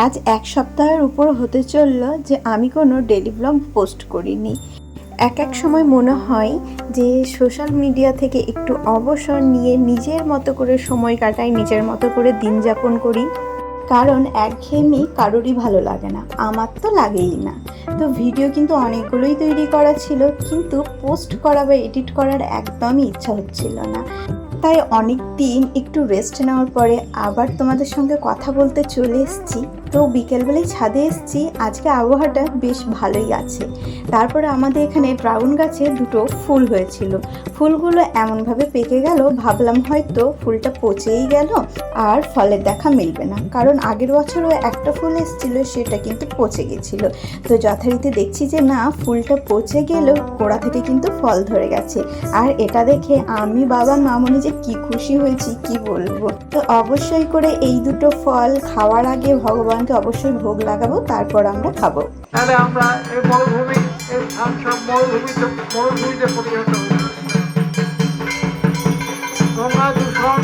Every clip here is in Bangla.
আজ এক সপ্তাহের উপর হতে চললো যে আমি কোনো ডেলি ব্লগ পোস্ট করিনি। এক সময় মনে হয় যে সোশ্যাল মিডিয়া থেকে একটু অবসর নিয়ে নিজের মতো করে সময় কাটাই, নিজের মতো করে দিন যাপন করি। কারণ একঘেয়েমি কারোরই ভালো লাগে না, আমার তো লাগেই না। তো ভিডিও কিন্তু অনেকগুলোই তৈরি করা ছিল, কিন্তু পোস্ট করা বা এডিট করার একদমই ইচ্ছা হচ্ছিল না। তাই অনেক দিন একটু রেস্ট নেওয়ার পরে আবার তোমাদের সঙ্গে কথা বলতে চলে এসেছি। তো বিকেলবেলায় ছাদে এসেছি, আজকে আবহাওয়াটা বেশ ভালোই আছে। তারপরে আমাদের এখানে ড্রাগন গাছে দুটো ফুল হয়েছিল, ফুলগুলো এমনভাবে পেকে গেল, ভাবলাম হয়তো ফুলটা পচেই গেল আর ফলের দেখা মিলবে না। কারণ আগের বছরও একটা ফুল এসেছিল, সেটা কিন্তু পচে গেছিলো। তো যথারীতি দেখছি যে না, ফুলটা পচে গেলেও গোড়া থেকে কিন্তু ফল ধরে গেছে। আর এটা দেখে আমি, বাবা, মামনি যে কি খুশি হয়েছি কি বলবো। তো অবশ্যই করে এই দুটো ফল খাওয়ার আগে ভগবানকে অবশ্যই ভোগ লাগাবো, তারপর আমরা খাবো। তাহলে আমরা এই মরুভূমি, এই মরুভূমিতে পরিণত হই। গঙ্গা দূষণ,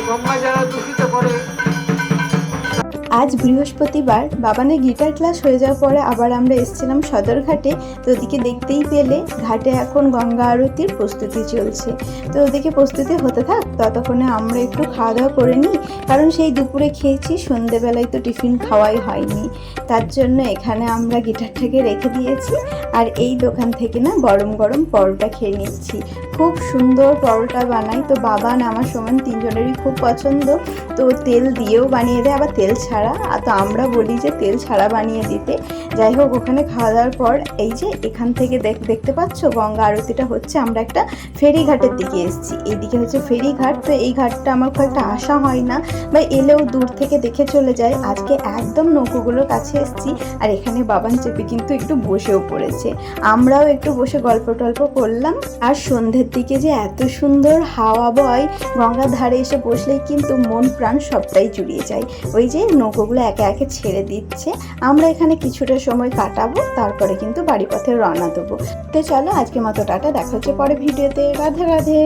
গঙ্গা যারা দূষিত করে। আজ বৃহস্পতিবার, বাবানের গিটার ক্লাস হয়ে যাওয়ার পরে আবার আমরা এসেছিলাম সদরঘাটে। তো ওদিকে দেখতেই পেলে ঘাটে এখন গঙ্গা আরতির প্রস্তুতি চলছে। তো ওদিকে প্রস্তুতি হতে থাক, ততক্ষণে আমরা একটু খাওয়া দাওয়া করে নিই। কারণ সেই দুপুরে খেয়েছি, সন্ধেবেলায় তো টিফিন খাওয়াই হয়নি। তার জন্য এখানে আমরা গিটারটাকে রেখে দিয়েছি আর এই দোকান থেকে না গরম গরম পরোটা খেয়ে নিচ্ছি। খুব সুন্দর পরোটা বানাই, তো বাবান আমার সমান তিনজনেরই খুব পছন্দ। তো তেল দিয়েও বানিয়ে দেয়, আবার তেল ছাড়া। তো আমরা বলি যে তেল ছাড়া বানিয়ে দিতে। যাই হোক, ওখানে খাওয়া দাওয়ার পর এই যে এখান থেকে দেখতে পাচ্ছ গঙ্গা আরতিটা হচ্ছে। আমরা একটা ফেরিঘাটের দিকে এসেছি, এইদিকে হচ্ছে ফেরিঘাট। তো এই ঘাটটা আমার খুব একটা আসা হয় না, বা এলেও দূর থেকে দেখে চলে যায়। আজকে একদম নৌকোগুলোর কাছে এসেছি আর এখানে বাবান চেপে কিন্তু একটু বসেও পড়েছে। আমরাও একটু বসে গল্প টল্প করলাম। আর সন্ধ্যের দিকে যে এত সুন্দর হাওয়া বয়, গঙ্গার ধারে এসে বসলেই কিন্তু মন প্রাণ সবটাই জুড়িয়ে যায়। ওই যে নৌকোগুলো একে একে ছেড়ে দিচ্ছে, আমরা এখানে কিছুটা সময় কাটাবো, তারপরে কিন্তু বাড়ি পথে রওনা দেবো। তো চলো, আজকে মতো টাটা, দেখা হচ্ছে পরে ভিডিওতে। রাধে রাধে।